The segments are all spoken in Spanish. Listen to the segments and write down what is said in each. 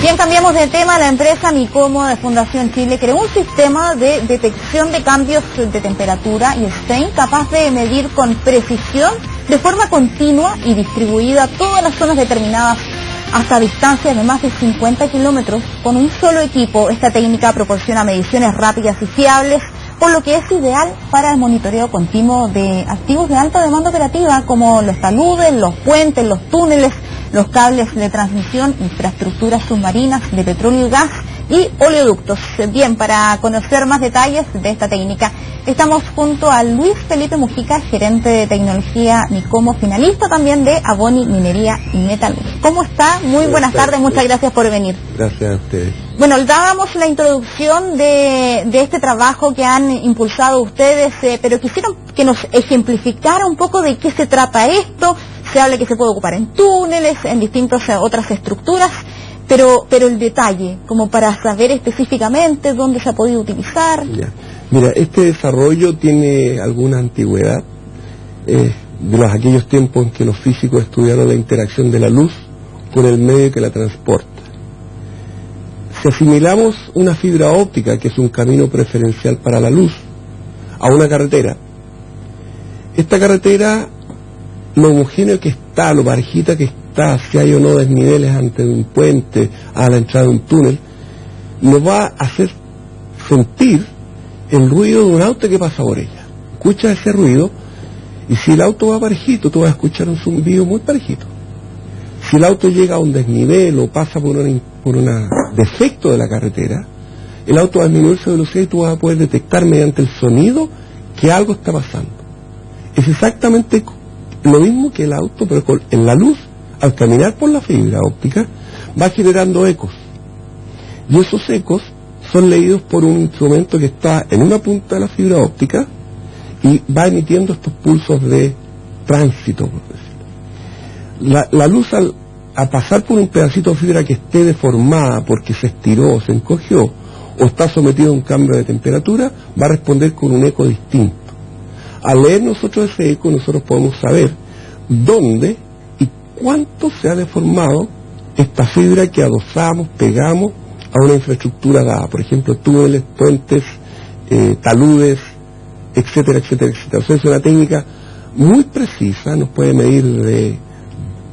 Bien, cambiamos de tema. La empresa Nicomo de Fundación Chile creó un sistema de detección de cambios de temperatura y Stein capaz de medir con precisión, de forma continua y distribuida todas las zonas determinadas hasta distancias de más de 50 kilómetros con un solo equipo. Esta técnica proporciona mediciones rápidas y fiables, por lo que es ideal para el monitoreo continuo de activos de alta demanda operativa como los taludes, los puentes, los túneles, los cables de transmisión, infraestructuras submarinas de petróleo y gas y oleoductos. Bien, para conocer más detalles de esta técnica, estamos junto a Luis Felipe Mujica, gerente de tecnología Nicomo, finalista también de Aboni Minería y Metalurgia. ¿Cómo está? Muy buenas tardes, muchas gracias por venir. Gracias a ustedes. Bueno, dábamos la introducción de este trabajo que han impulsado ustedes, pero quisieron que nos ejemplificara un poco de qué se trata esto. Se habla que se puede ocupar en túneles, en distintas otras estructuras, pero el detalle, como para saber específicamente dónde se ha podido utilizar. Ya. Mira, este desarrollo tiene alguna antigüedad, de aquellos tiempos en que los físicos estudiaron la interacción de la luz con el medio que la transporta. Si asimilamos una fibra óptica, que es un camino preferencial para la luz, a una carretera, esta carretera, lo homogéneo que está, lo parejita que está, si hay o no desniveles ante un puente, a la entrada de un túnel, nos va a hacer sentir el ruido de un auto que pasa por ella. Escucha ese ruido, y si el auto va parejito, tú vas a escuchar un zumbido muy parejito. Si el auto llega a un desnivel o pasa por un defecto de la carretera, el auto va a disminuir su velocidad y tú vas a poder detectar mediante el sonido que algo está pasando. Es exactamente lo mismo que el auto, pero en la luz, al caminar por la fibra óptica, va generando ecos. Y esos ecos son leídos por un instrumento que está en una punta de la fibra óptica y va emitiendo estos pulsos de tránsito, por decirlo. La luz, al pasar por un pedacito de fibra que esté deformada porque se estiró, se encogió o está sometido a un cambio de temperatura, va a responder con un eco distinto. Al leer nosotros ese eco, nosotros podemos saber dónde y cuánto se ha deformado esta fibra que adosamos, pegamos a una infraestructura dada, por ejemplo, túneles, puentes, taludes, etcétera, etcétera, etcétera. O sea, es una técnica muy precisa, nos puede medir de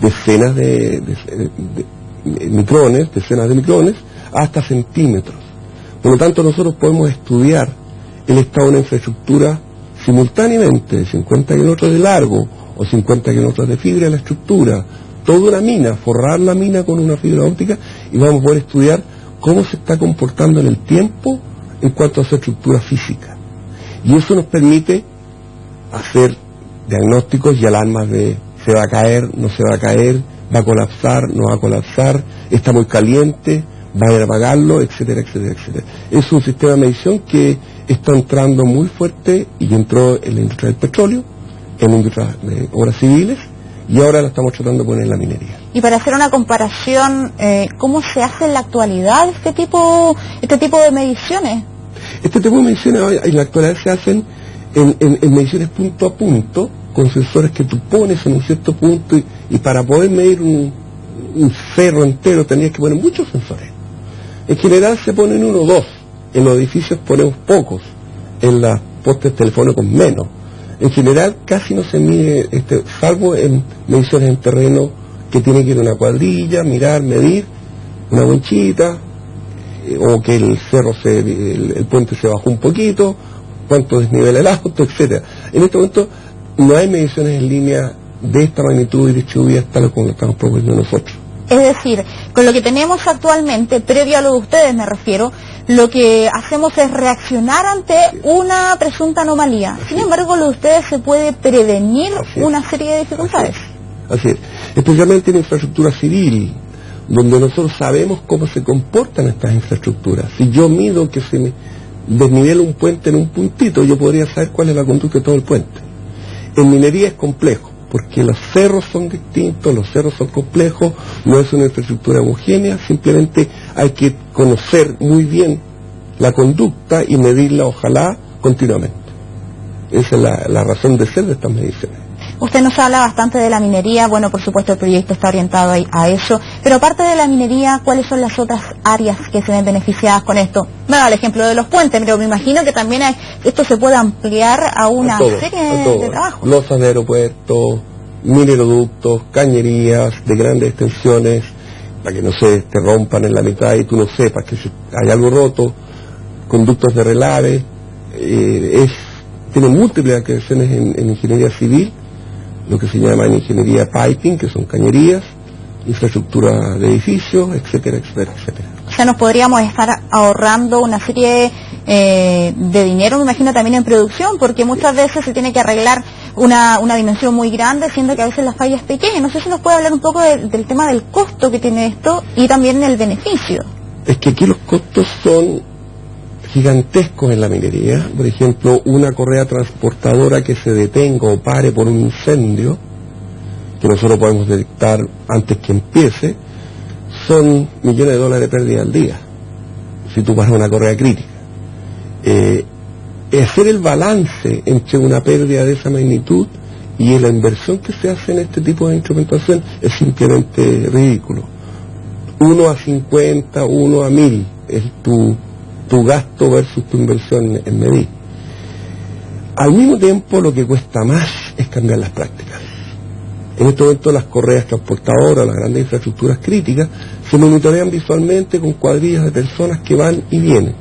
decenas de micrones, decenas de micrones, hasta centímetros. Por lo tanto, nosotros podemos estudiar el estado de una infraestructura simultáneamente de 50 kilómetros de largo o 50 kilómetros de fibra de la estructura, toda una mina, forrar la mina con una fibra óptica y vamos a poder estudiar cómo se está comportando en el tiempo en cuanto a su estructura física. Y eso nos permite hacer diagnósticos y alarmas de se va a caer, no se va a caer, va a colapsar, no va a colapsar, está muy caliente, va a ir a apagarlo, etcétera, etcétera, etcétera. Es un sistema de medición que está entrando muy fuerte y entró en la industria del petróleo, en la industria de obras civiles y ahora la estamos tratando de poner en la minería. Y para hacer una comparación, ¿cómo se hace en la actualidad este tipo de mediciones? Este tipo de mediciones en la actualidad se hacen en mediciones punto a punto, con sensores que tú pones en un cierto punto y para poder medir un cerro entero tendrías que poner muchos sensores. En general se ponen 1 o 2, en los edificios ponemos pocos, en los postes telefónicos menos. En general casi no se mide, salvo en mediciones en terreno que tiene que ir una cuadrilla, mirar, medir, una bonchita, o que el cerro, el puente se bajó un poquito, cuánto desnivela el auto, etcétera. En este momento no hay mediciones en línea de esta magnitud y distribuidas tal como lo estamos proponiendo nosotros. Es decir, con lo que tenemos actualmente, previo a lo de ustedes me refiero, lo que hacemos es reaccionar ante una presunta anomalía. Sin embargo, lo de ustedes se puede prevenir una serie de dificultades. Así es. Especialmente en infraestructura civil, donde nosotros sabemos cómo se comportan estas infraestructuras. Si yo mido que se me desnivela un puente en un puntito, yo podría saber cuál es la conducta de todo el puente. En minería es complejo, porque los cerros son distintos, los cerros son complejos, no es una infraestructura homogénea, simplemente hay que conocer muy bien la conducta y medirla, ojalá, continuamente. Esa es la razón de ser de estas mediciones. Usted nos habla bastante de la minería, bueno, por supuesto el proyecto está orientado a eso, pero aparte de la minería, ¿cuáles son las otras áreas que se ven beneficiadas con esto? Bueno, el ejemplo de los puentes, pero me imagino que también esto se puede ampliar a una serie de trabajos. Losas de aeropuertos, mineroductos, cañerías de grandes extensiones, para que no se te rompan en la mitad y tú no sepas que hay algo roto, conductos de relave, tiene múltiples aplicaciones en ingeniería civil, lo que se llama en ingeniería piping, que son cañerías, infraestructura de edificios, etcétera, etcétera, etcétera. O sea, nos podríamos estar ahorrando una serie de dinero, me imagino, también en producción, porque muchas veces se tiene que arreglar una dimensión muy grande, siendo que a veces la falla es pequeña. No sé si nos puede hablar un poco del tema del costo que tiene esto y también el beneficio. Es que aquí los costos son gigantescos en la minería. Por ejemplo, una correa transportadora que se detenga o pare por un incendio, que nosotros podemos detectar antes que empiece, son millones de dólares de pérdida al día, si tú paras una correa crítica. Hacer el balance entre una pérdida de esa magnitud y la inversión que se hace en este tipo de instrumentación es simplemente ridículo. 1 a 50, 1 a 1000 es tu gasto versus tu inversión en medir. Al mismo tiempo, lo que cuesta más es cambiar las prácticas. En este momento las correas transportadoras, las grandes infraestructuras críticas, se monitorean visualmente con cuadrillas de personas que van y vienen.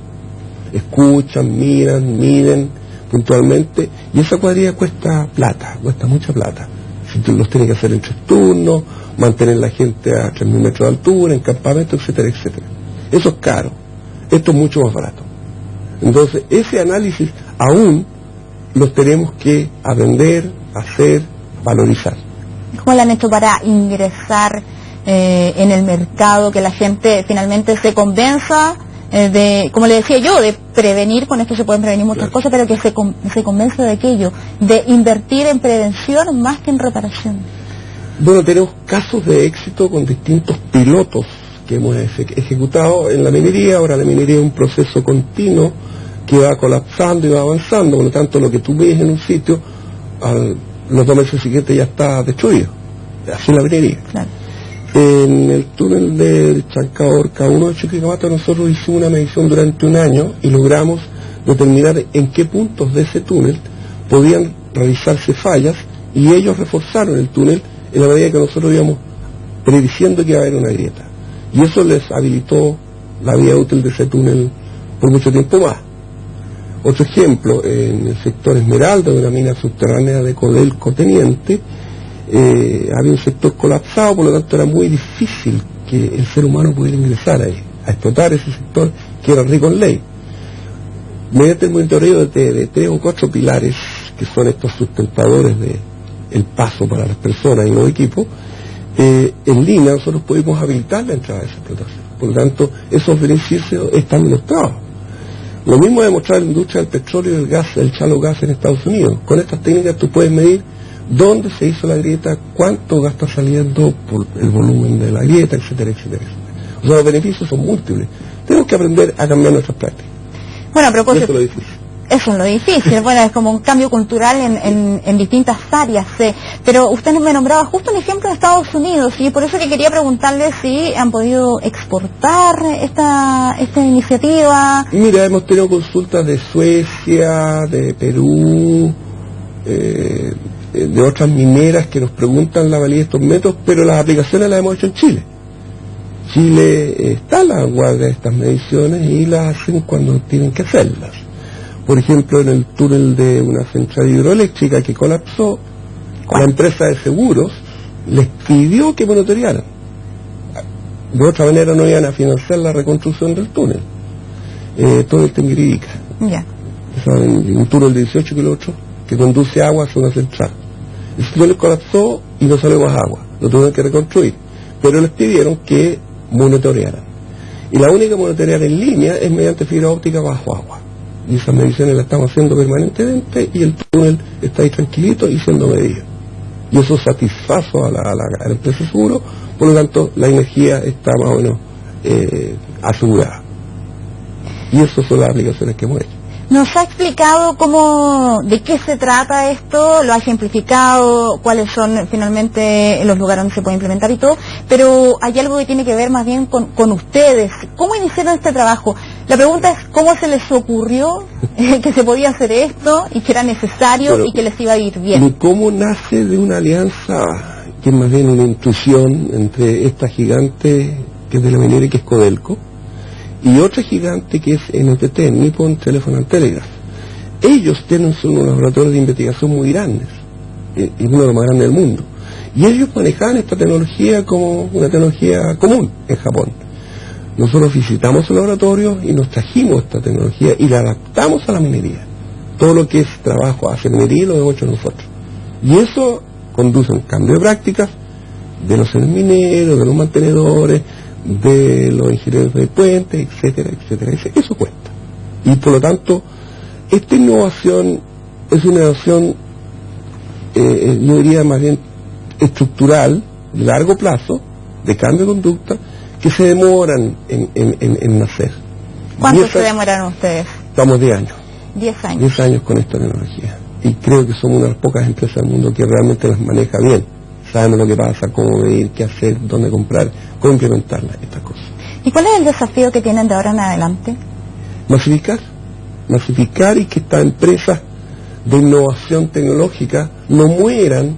Escuchan, miran, miden puntualmente, y esa cuadrilla cuesta plata, cuesta mucha plata. Si tú los tienes que hacer en 3 turnos, mantener la gente a 3.000 metros de altura, en campamento, etcétera, etcétera. Eso es caro. Esto es mucho más barato. Entonces, ese análisis aún los tenemos que aprender, hacer, valorizar. ¿Cómo lo han hecho para ingresar en el mercado, que la gente finalmente se convenza de, como le decía yo, de prevenir? Con esto se pueden prevenir muchas cosas, pero que se convence de aquello, de invertir en prevención más que en reparación? Bueno, tenemos casos de éxito con distintos pilotos que hemos ejecutado en la minería. Ahora la minería es un proceso continuo que va colapsando y va avanzando, por lo tanto lo que tú ves en un sitio, los 2 meses siguientes ya está destruido. Así es la minería. Claro. En el túnel de Chancadorca 1 de Chuquicamata nosotros hicimos una medición durante un año y logramos determinar en qué puntos de ese túnel podían realizarse fallas, y ellos reforzaron el túnel en la medida que nosotros íbamos prediciendo que iba a haber una grieta. Y eso les habilitó la vida útil de ese túnel por mucho tiempo más. Otro ejemplo, en el sector Esmeralda, de una mina subterránea de Codelco Teniente, había un sector colapsado, por lo tanto era muy difícil que el ser humano pudiera ingresar ahí, a explotar ese sector que era rico en ley. Mediante el monitoreo de 3 o 4 pilares, que son estos sustentadores del paso para las personas y los equipos, en línea nosotros pudimos habilitar la entrada de esa explotación. Por lo tanto, esos beneficios están demostrados. Lo mismo de demostrar la industria del petróleo y del gas, el shale gas en Estados Unidos. Con estas técnicas tú puedes medir dónde se hizo la grieta, cuánto gas está saliendo por el volumen de la grieta, etcétera, etcétera, etcétera. O sea, los beneficios son múltiples. Tenemos que aprender a cambiar nuestras prácticas. Bueno, a propósito, eso es lo difícil. Eso es lo difícil. Bueno, es como un cambio cultural en distintas áreas. Pero usted me nombraba justo un ejemplo de Estados Unidos, y por eso que quería preguntarle si han podido exportar esta iniciativa. Mira, hemos tenido consultas de Suecia, de Perú, de otras mineras que nos preguntan la validez de estos métodos, pero las aplicaciones las hemos hecho en Chile. Chile está a la vanguardia de estas mediciones y las hacen cuando tienen que hacerlas. Por ejemplo, en el túnel de una central hidroeléctrica que colapsó, la empresa de seguros les pidió que monitorearan. De otra manera no iban a financiar la reconstrucción del túnel. Todo el Tengirica. Ya. Un túnel de 18 kilómetros que conduce agua hacia una central. El túnel colapsó y no salió más agua. Lo tuvieron que reconstruir. Pero les pidieron que monitorearan. Y la única monitorear en línea es mediante fibra óptica bajo agua. Y esas mediciones las estamos haciendo permanentemente, y el túnel está ahí tranquilito y siendo medido. Y eso satisface a la empresa de seguro, por lo tanto la energía está más o menos asegurada. Y esas son las aplicaciones que hemos hecho. Nos ha explicado de qué se trata esto, lo ha ejemplificado, cuáles son finalmente los lugares donde se puede implementar y todo, pero hay algo que tiene que ver más bien con ustedes. ¿Cómo iniciaron este trabajo? La pregunta es cómo se les ocurrió que se podía hacer esto y que era necesario y que les iba a ir bien. ¿Cómo nace de una alianza que es más bien una intuición entre esta gigante que es de la minera y que es Codelco, y otra gigante que es NTT, Nippon Telephone and Telegraph? Ellos tienen unos laboratorios de investigación muy grandes, es uno de los más grandes del mundo, y ellos manejaban esta tecnología como una tecnología común en Japón. Nosotros visitamos el laboratorio y nos trajimos esta tecnología y la adaptamos a la minería. Todo lo que es trabajo hacia minería lo hemos hecho nosotros, y eso conduce a un cambio de prácticas de los mineros, de los mantenedores, de los ingenieros de puentes, etcétera, etcétera. Eso cuesta. Y por lo tanto, esta innovación es una innovación, yo diría más bien estructural, de largo plazo, de cambio de conducta, que se demoran en nacer. ¿Cuánto se demoraron ustedes? Estamos 10 años. 10 años. 10 años con esta tecnología. Y creo que somos una de las pocas empresas del mundo que realmente las maneja bien. Sabemos lo que pasa, cómo medir, qué hacer, dónde comprar, cómo implementarlas, estas cosas. ¿Y cuál es el desafío que tienen de ahora en adelante? Masificar y que estas empresas de innovación tecnológica no mueran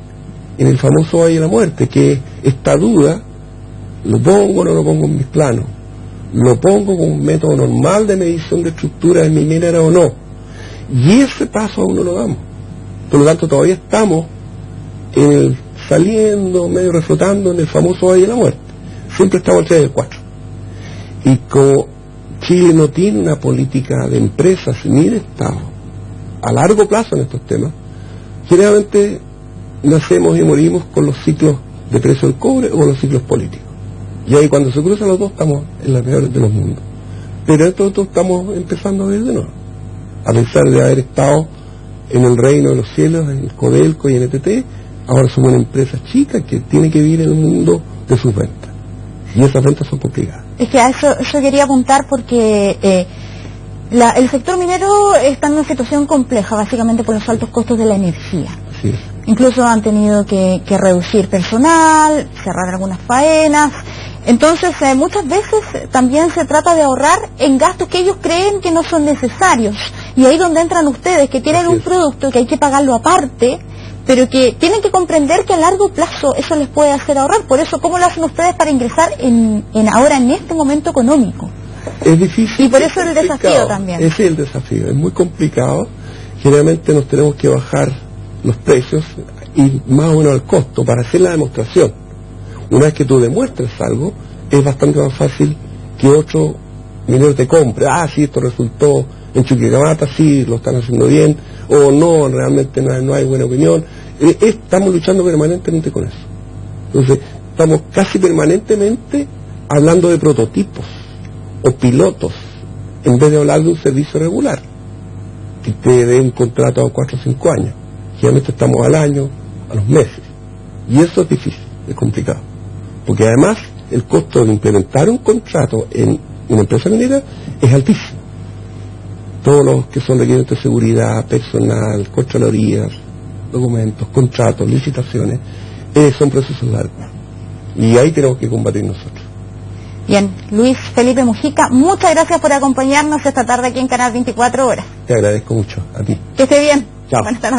en el famoso Valle de la Muerte, que esta duda, lo pongo o no lo pongo en mis planos, lo pongo con un método normal de medición de estructura en mi minera o no, y ese paso aún no lo damos. Por lo tanto, todavía estamos saliendo, medio reflotando en el famoso Valle de la Muerte. Siempre estamos entre el 4. Y como Chile no tiene una política de empresas ni de Estado a largo plazo en estos temas, generalmente nacemos y morimos con los ciclos de precio del cobre o con los ciclos políticos. Y ahí cuando se cruzan los dos estamos en la peor de los mundos. Pero esto estamos empezando a ver de nuevo. A pesar de haber estado en el reino de los cielos, en Codelco y en NTT, ahora somos una empresa chica que tiene que vivir en el mundo de sus ventas. Y esas ventas son complicadas. Es que a eso yo quería apuntar porque el sector minero está en una situación compleja, básicamente por los altos costos de la energía. Sí. Incluso han tenido que reducir personal, cerrar algunas faenas. Entonces, muchas veces también se trata de ahorrar en gastos que ellos creen que no son necesarios. Y ahí donde entran ustedes, que tienen un producto que hay que pagarlo aparte, pero que tienen que comprender que a largo plazo eso les puede hacer ahorrar. Por eso, ¿cómo lo hacen ustedes para ingresar ahora en este momento económico? Es difícil. Y por eso el desafío también. Ese es el desafío, es muy complicado. Generalmente nos tenemos que bajar los precios y más o menos el costo para hacer la demostración. Una vez que tú demuestres algo, es bastante más fácil que otro minero te compre. Sí, esto resultó en Chuquicamata, sí, lo están haciendo bien, o no, realmente no hay buena opinión. Estamos luchando permanentemente con eso. Entonces, estamos casi permanentemente hablando de prototipos o pilotos, en vez de hablar de un servicio regular, que te dé un contrato a 4 o 5 años. Generalmente estamos al año, a los meses. Y eso es difícil, es complicado. Porque además, el costo de implementar un contrato en una empresa minera es altísimo. Todos los que son requerimientos de seguridad, personal, contralorías, documentos, contratos, licitaciones, son procesos largos. Y ahí tenemos que combatir nosotros. Bien, Luis Felipe Mujica, muchas gracias por acompañarnos esta tarde aquí en Canal 24 Horas. Te agradezco mucho, a ti. Que esté bien. Chao. Buenas tardes.